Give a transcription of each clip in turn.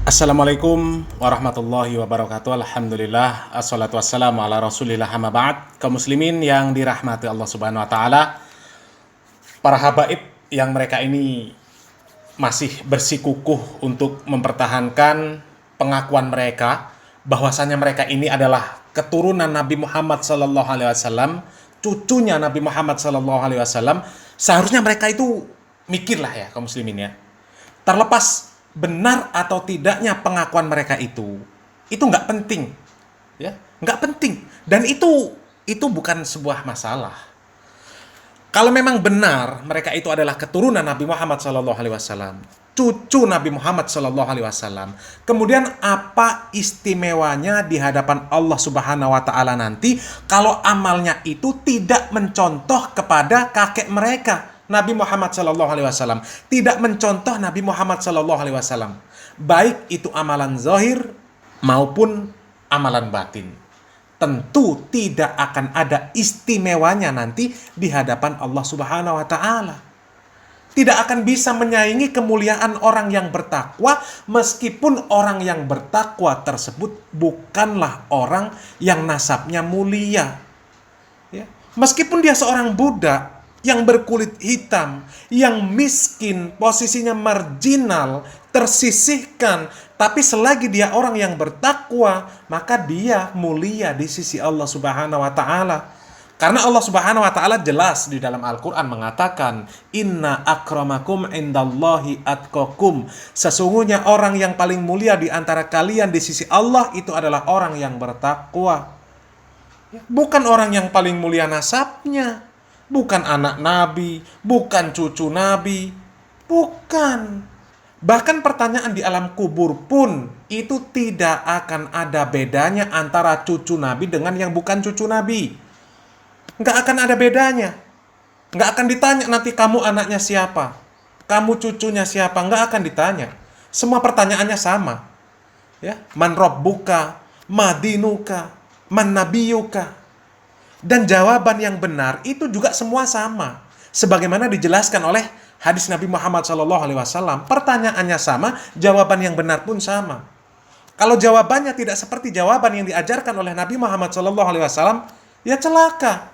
Assalamualaikum warahmatullahi wabarakatuh. Alhamdulillah, assalatu wassalamu ala rasulillah, amma ba'd. Kaum muslimin yang dirahmati Allah subhanahu wa ta'ala, para habaib yang mereka ini masih bersikukuh untuk mempertahankan pengakuan mereka bahwasanya mereka ini adalah keturunan Nabi Muhammad sallallahu alaihi wasallam, cucunya Nabi Muhammad sallallahu alaihi wasallam. Seharusnya mereka itu mikirlah ya kaum muslimin ya. Terlepas benar atau tidaknya pengakuan mereka itu nggak penting, ya, nggak penting, dan itu bukan sebuah masalah. Kalau memang benar mereka itu adalah keturunan Nabi Muhammad SAW, cucu Nabi Muhammad SAW, kemudian apa istimewanya di hadapan Allah Subhanahu Wa Taala nanti kalau amalnya itu tidak mencontoh kepada kakek mereka, Nabi Muhammad SAW, tidak mencontoh Nabi Muhammad SAW, baik itu amalan zahir maupun amalan batin. Tentu tidak akan ada istimewanya nanti di hadapan Allah Subhanahu wa Ta'ala. Tidak akan bisa menyaingi kemuliaan orang yang bertakwa, meskipun orang yang bertakwa tersebut bukanlah orang yang nasabnya mulia. Ya. Meskipun dia seorang budak yang berkulit hitam, yang miskin, posisinya marginal, tersisihkan, tapi selagi dia orang yang bertakwa, maka dia mulia di sisi Allah Subhanahu wa Ta'ala. Karena Allah Subhanahu wa Ta'ala jelas di dalam Al-Quran mengatakan, Inna akramakum indallahi atqakum. Sesungguhnya orang yang paling mulia di antara kalian di sisi Allah itu adalah orang yang bertakwa. Bukan orang yang paling mulia nasabnya, bukan anak Nabi, bukan cucu Nabi, bukan. Bahkan pertanyaan di alam kubur pun itu tidak akan ada bedanya antara cucu Nabi dengan yang bukan cucu Nabi. Nggak akan ada bedanya. Nggak akan ditanya nanti kamu anaknya siapa, kamu cucunya siapa, nggak akan ditanya. Semua pertanyaannya sama. Ya, man rabbuka, ma dinuka, man nabiyuka. Dan jawaban yang benar itu juga semua sama. Sebagaimana dijelaskan oleh hadis Nabi Muhammad SAW, pertanyaannya sama, jawaban yang benar pun sama. Kalau jawabannya tidak seperti jawaban yang diajarkan oleh Nabi Muhammad SAW, ya celaka.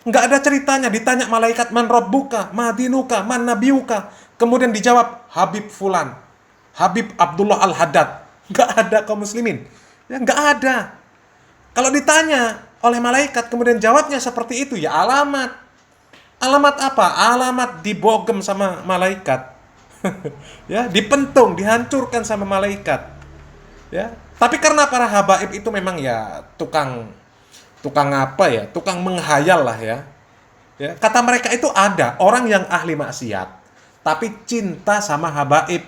Nggak ada ceritanya ditanya malaikat man rabbuka, ma dinuka, man nabiyuka, kemudian dijawab Habib Fulan, Habib Abdullah Al-Haddad. Nggak ada kaum muslimin. Ya, nggak ada. Kalau ditanya oleh malaikat kemudian jawabnya seperti itu, ya alamat. Alamat apa? Alamat dibogem sama malaikat. Ya, dipentung, dihancurkan sama malaikat. Ya. Tapi karena para habaib itu memang ya tukang apa ya? Tukang menghayal lah ya. Ya, kata mereka itu ada orang yang ahli maksiat tapi cinta sama habaib.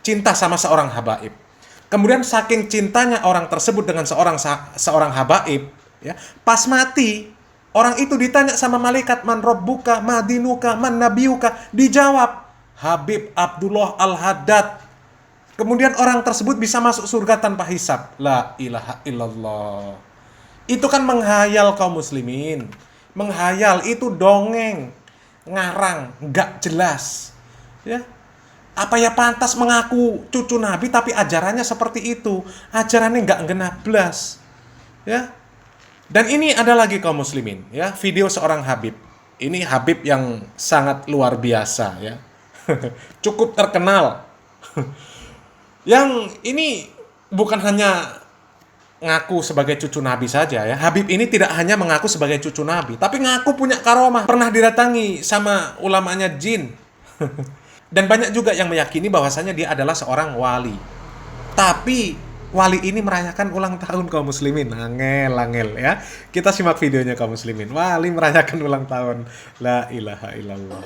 Cinta sama seorang habaib. Kemudian saking cintanya orang tersebut dengan seorang habaib, ya, pas mati orang itu ditanya sama malaikat man rabbuka, ma dinuka, man nabiyuka, dijawab Habib Abdullah Al-Haddad. Kemudian orang tersebut bisa masuk surga tanpa hisab. La ilaha illallah. Itu kan menghayal kaum muslimin. Menghayal itu dongeng, ngarang, nggak jelas. Ya. Apa ya pantas mengaku cucu Nabi tapi ajarannya seperti itu? Ajarannya nggak genablas. Ya. Dan ini ada lagi kaum muslimin, ya, video seorang Habib. Ini Habib yang sangat luar biasa, ya. Cukup terkenal. Yang ini bukan hanya ngaku sebagai cucu Nabi saja, ya. Habib ini tidak hanya mengaku sebagai cucu Nabi, tapi ngaku punya karomah, pernah didatangi sama ulamanya jin. Dan banyak juga yang meyakini bahwasanya dia adalah seorang wali. Tapi wali ini merayakan ulang tahun kaum muslimin. Angel ya. Kita simak videonya kaum muslimin. Wali merayakan ulang tahun. La ilaha illallah.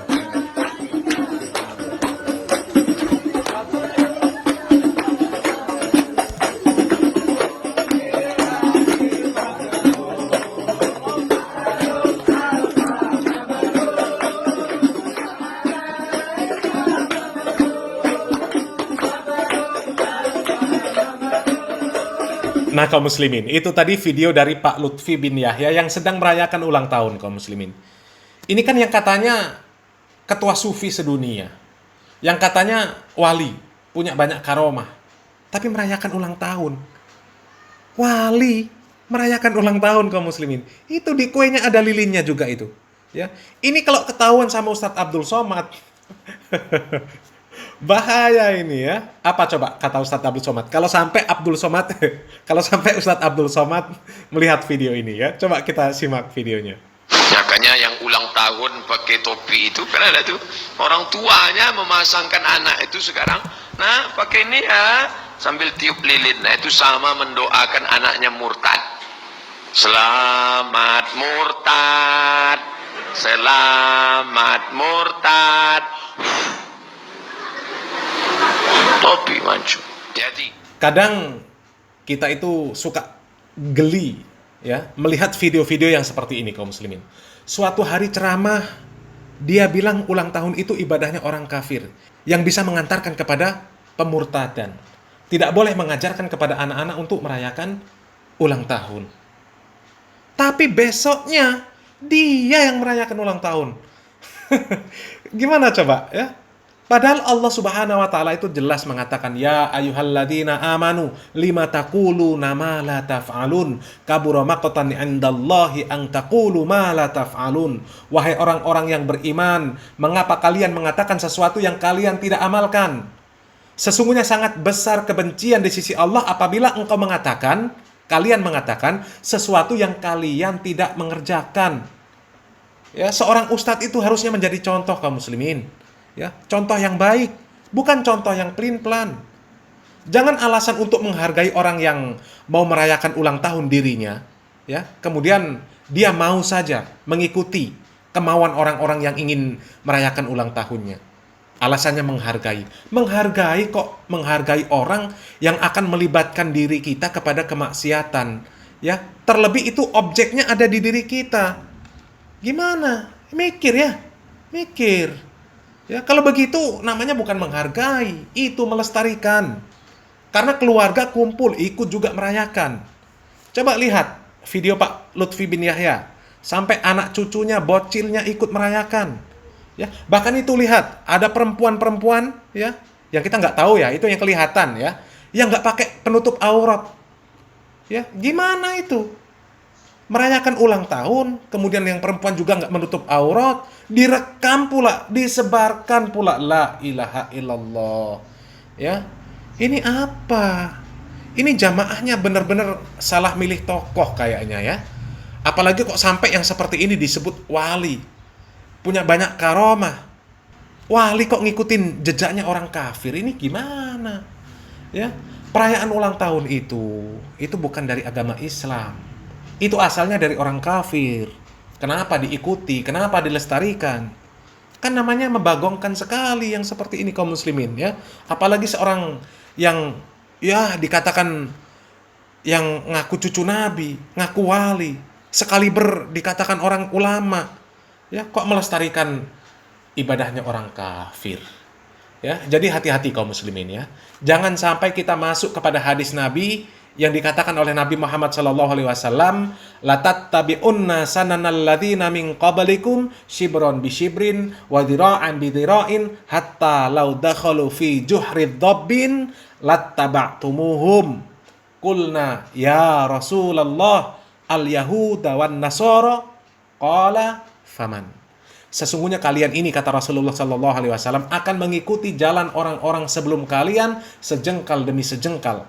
Nah kaum muslimin, itu tadi video dari Pak Lutfi bin Yahya yang sedang merayakan ulang tahun kaum muslimin. Ini kan yang katanya ketua sufi sedunia, yang katanya wali, punya banyak karomah. tapi merayakan ulang tahun. Wali merayakan ulang tahun kaum muslimin. Itu di kuenya ada lilinnya juga itu. Ya, ini kalau ketahuan sama Ustadz Abdul Somad, bahaya ini ya. Apa coba kata Ustadz Abdul Somad? Kalau sampai Abdul Somad, kalau sampai Ustadz Abdul Somad melihat video ini ya, coba kita simak videonya. Makanya yang ulang tahun pakai topi itu kan ada tuh orang tuanya memasangkan anak itu sekarang, nah pakai ini ya sambil tiup lilin. Nah itu sama mendoakan anaknya murtad. Selamat murtad, selamat murtad. Topi mancu. Jadi Kadang kita itu suka geli ya melihat video-video yang seperti ini kaum muslimin. Suatu hari ceramah, dia bilang ulang tahun itu ibadahnya orang kafir yang bisa mengantarkan kepada pemurtadan. Tidak boleh mengajarkan kepada anak-anak untuk merayakan ulang tahun. Tapi besoknya dia yang merayakan ulang tahun. Gimana coba ya? Padahal Allah Subhanahu wa taala itu jelas mengatakan, ya ayyuhalladzina amanu lima taquluna ma la taf'alun kabura maqtan 'indallahi an taqulu ma la taf'alun. Wahai orang-orang yang beriman, mengapa kalian mengatakan sesuatu yang kalian tidak amalkan? Sesungguhnya sangat besar kebencian di sisi Allah apabila kalian mengatakan sesuatu yang kalian tidak mengerjakan. Ya, seorang ustadz itu harusnya menjadi contoh kaum muslimin. Ya, contoh yang baik, bukan contoh yang pelin-pelan. Jangan alasan untuk menghargai orang yang mau merayakan ulang tahun dirinya, ya. Kemudian dia mau saja mengikuti kemauan orang-orang yang ingin merayakan ulang tahunnya. Alasannya menghargai. Menghargai orang yang akan melibatkan diri kita kepada kemaksiatan, ya. Terlebih itu objeknya ada di diri kita. Gimana? Mikir ya. Mikir. Ya, kalau begitu namanya bukan menghargai, itu melestarikan. Karena keluarga kumpul, ikut juga merayakan. Coba lihat video Pak Lutfi bin Yahya. Sampai anak cucunya, bocilnya ikut merayakan. Ya, bahkan itu lihat, ada perempuan-perempuan ya, yang kita nggak tahu ya, itu yang kelihatan ya, yang nggak pakai penutup aurat. Ya, gimana itu? Merayakan ulang tahun, kemudian yang perempuan juga nggak menutup aurat, direkam pula, disebarkan pula, la ilaha illallah. Ya, ini apa? Ini jamaahnya benar-benar salah milih tokoh kayaknya ya. Apalagi kok sampai yang seperti ini disebut wali, punya banyak karomah. Wali kok ngikutin jejaknya orang kafir, ini gimana? Ya, perayaan ulang tahun itu bukan dari agama Islam. Itu asalnya dari orang kafir. Kenapa diikuti? Kenapa dilestarikan? Kan namanya membagongkan sekali yang seperti ini kaum muslimin ya. Apalagi seorang yang ya dikatakan yang ngaku cucu nabi, ngaku wali, sekaliber dikatakan orang ulama. Ya, kok melestarikan ibadahnya orang kafir? Ya, jadi hati-hati kaum muslimin ya. Jangan sampai kita masuk kepada hadis Nabi yang dikatakan oleh Nabi Muhammad sallallahu alaihi wasallam, la tattabi'unna sananal ladzina min qablikum shibran bi shibrin wa dhira'an bi dhira'in hatta law dakhalu fi juhri dhabbin lattaba'tumuhum. Qulna ya Rasulullah al yahuda wan nasara qala faman. Sesungguhnya kalian ini, kata Rasulullah sallallahu alaihi wasallam, akan mengikuti jalan orang-orang sebelum kalian sejengkal demi sejengkal,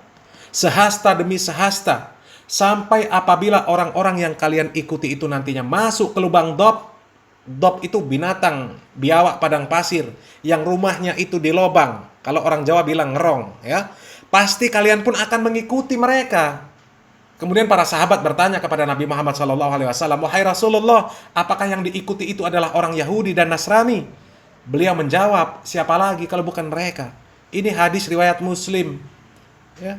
sehasta demi sehasta, sampai apabila orang-orang yang kalian ikuti itu nantinya masuk ke lubang dob. Dob itu binatang biawak padang pasir yang rumahnya itu di lobang. Kalau orang Jawa bilang ngerong ya. Pasti kalian pun akan mengikuti mereka. Kemudian para sahabat bertanya kepada Nabi Muhammad SAW, wahai Rasulullah, apakah yang diikuti itu adalah orang Yahudi dan Nasrani? Beliau menjawab, siapa lagi kalau bukan mereka? Ini hadis riwayat Muslim. Ya.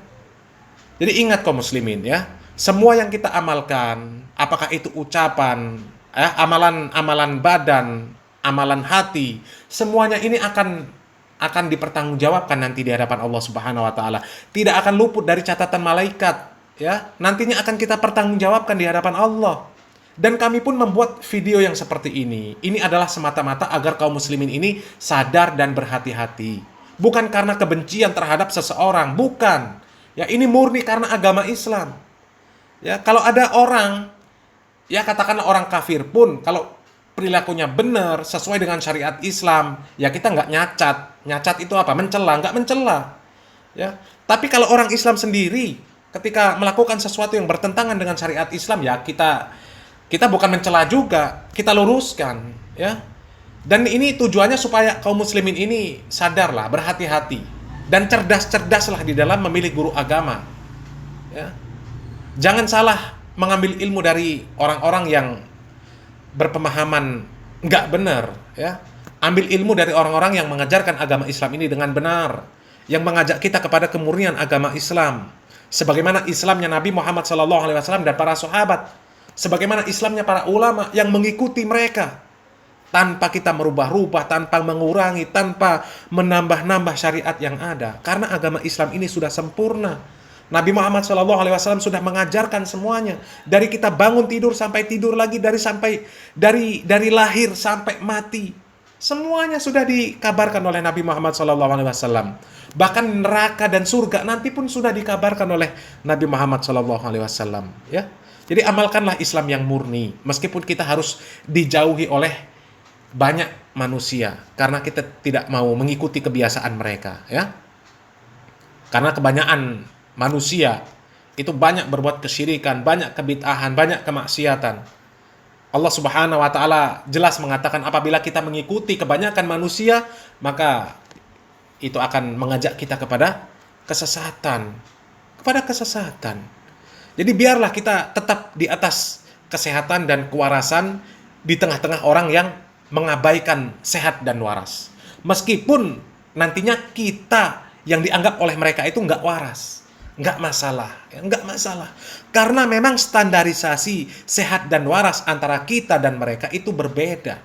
Jadi ingat kaum muslimin ya, semua yang kita amalkan, apakah itu ucapan, amalan badan, amalan hati, semuanya ini akan dipertanggungjawabkan nanti di hadapan Allah Subhanahu wa taala. Tidak akan luput dari catatan malaikat. Ya, nantinya akan kita pertanggungjawabkan di hadapan Allah. Dan kami pun membuat video yang seperti ini. Ini adalah semata-mata agar kaum muslimin ini sadar dan berhati-hati. Bukan karena kebencian terhadap seseorang, bukan. Ya, ini murni karena agama Islam. Ya, kalau ada orang, ya katakanlah orang kafir pun, kalau perilakunya benar, sesuai dengan syariat Islam, ya kita nggak nyacat. Nyacat itu apa? Mencela, nggak mencela. Ya, tapi kalau orang Islam sendiri, ketika melakukan sesuatu yang bertentangan dengan syariat Islam, ya kita bukan mencela juga, kita luruskan. Ya, dan ini tujuannya supaya kaum muslimin ini sadarlah, berhati-hati, dan cerdas-cerdaslah di dalam memilih guru agama. Ya. Jangan salah mengambil ilmu dari orang-orang yang berpemahaman nggak benar, ya. Ambil ilmu dari orang-orang yang mengajarkan agama Islam ini dengan benar, yang mengajak kita kepada kemurnian agama Islam, sebagaimana Islamnya Nabi Muhammad SAW dan para sahabat, sebagaimana Islamnya para ulama yang mengikuti mereka, tanpa kita merubah-rubah, tanpa mengurangi, tanpa menambah-nambah syariat yang ada, karena agama Islam ini sudah sempurna. Nabi Muhammad SAW sudah mengajarkan semuanya, dari kita bangun tidur sampai tidur lagi, dari lahir sampai mati, semuanya sudah dikabarkan oleh Nabi Muhammad SAW. Bahkan neraka dan surga nanti pun sudah dikabarkan oleh Nabi Muhammad SAW. Ya, jadi amalkanlah Islam yang murni, meskipun kita harus dijauhi oleh banyak manusia karena kita tidak mau mengikuti kebiasaan mereka. Ya, karena kebanyakan manusia itu banyak berbuat kesyirikan, banyak kebid'ahan, banyak kemaksiatan. Allah Subhanahu wa taala jelas mengatakan apabila kita mengikuti kebanyakan manusia, maka itu akan mengajak kita kepada kesesatan. Jadi biarlah kita tetap di atas kesehatan dan kewarasan di tengah-tengah orang yang mengabaikan sehat dan waras. Meskipun nantinya kita yang dianggap oleh mereka itu nggak waras. Nggak masalah. Karena memang standarisasi sehat dan waras antara kita dan mereka itu berbeda.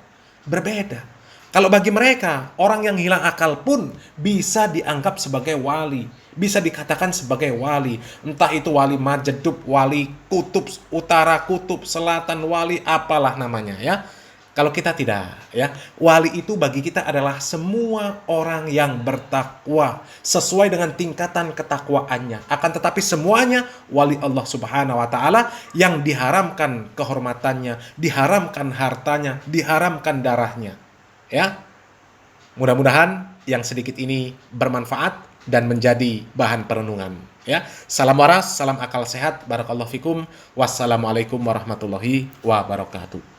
Kalau bagi mereka, orang yang hilang akal pun bisa dianggap sebagai wali. Bisa dikatakan sebagai wali. Entah itu wali Majedub, wali kutub utara, kutub selatan, wali apalah namanya ya. Kalau kita tidak, ya, wali itu bagi kita adalah semua orang yang bertakwa sesuai dengan tingkatan ketakwaannya. Akan tetapi semuanya wali Allah Subhanahu wa taala yang diharamkan kehormatannya, diharamkan hartanya, diharamkan darahnya. Ya. Mudah-mudahan yang sedikit ini bermanfaat dan menjadi bahan perenungan, ya. Salam waras, salam akal sehat, barakallahu fikum. Wassalamualaikum warahmatullahi wabarakatuh.